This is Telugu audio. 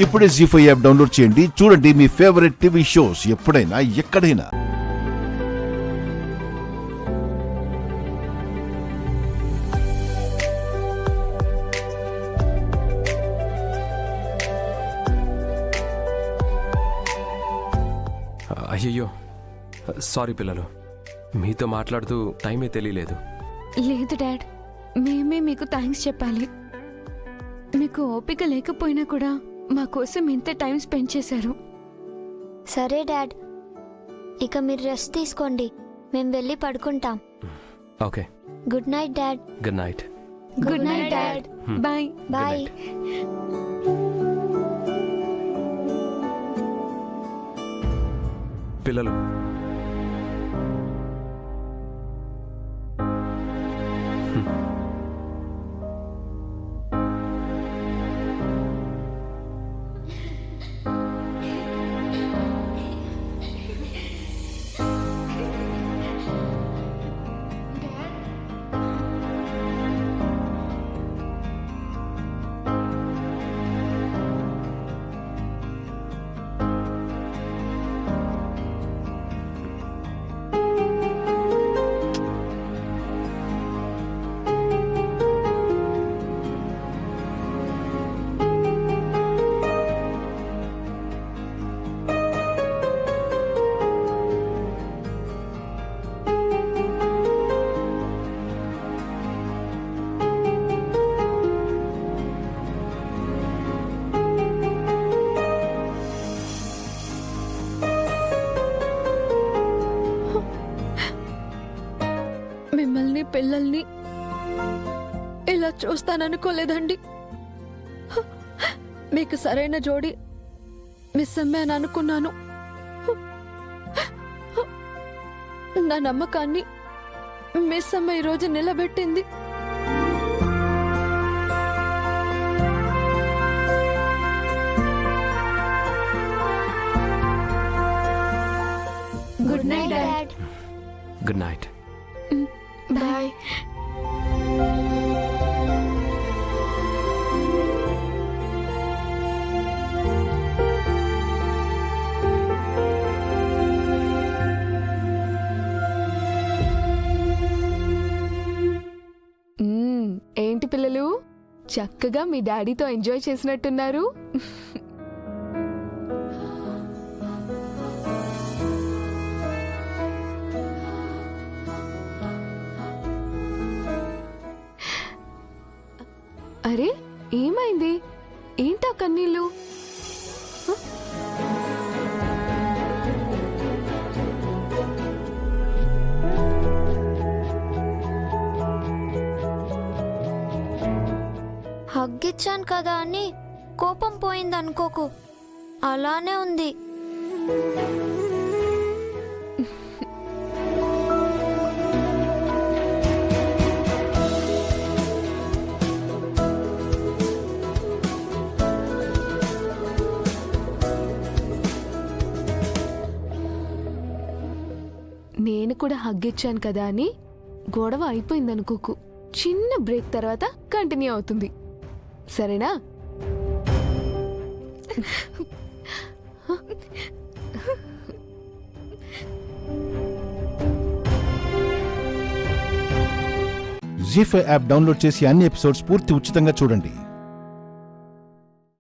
ఇప్పుడే జీ5 యాప్ డౌన్లోడ్ చేయండి. చూడండి మీ ఫేవరెట్ టీవీ షోస్ ఎప్పుడైనా ఎక్కడైనా. అయ్యయ్యో సారీ పిల్లలు, మీతో మాట్లాడుతూ టైమే తెలియలేదు. లేదు డాడ్, మేమే మీకు థ్యాంక్స్ చెప్పాలి. మీకు ఓపిక లేకపోయినా కూడా మా కోసం ఇంత టైం స్పెండ్ చేశారు. సరే డాడ్, ఇక మీరు రెస్ట్ తీసుకోండి, మేము వెళ్ళి పడుకుంటాం. Okay, good night dad. Good night. Good night dad. Bye bye. పిల్లలు, మిమ్మల్ని పిల్లల్ని ఇలా చూస్తాననుకోలేదండి. మీకు సరైన జోడి మిస్ అమ్మాను అనుకున్నాను. నా నమ్మకాన్ని మిస్ అమ్మ ఈరోజు నిలబెట్టింది. Good night dad. Good night. Bye. ఏంటి పిల్లలు, చక్కగా మీ డాడీతో ఎంజాయ్ చేసినట్టున్నారు. అరే ఏమైంది, ఏంటా కన్నీళ్ళు? హగ్గిచ్చాను కదా అని కోపం పోయింది అనుకోకు, అలానే ఉంది. నేను కూడా హగ్గిచ్చాను కదా అని గొడవ అయిపోయింది అనుకోకు. చిన్న బ్రేక్ తర్వాత కంటిన్యూ అవుతుంది, సరేనా? జీ5 యాప్ డౌన్లోడ్ చేసి అన్ని ఎపిసోడ్స్ పూర్తి ఉచితంగా చూడండి.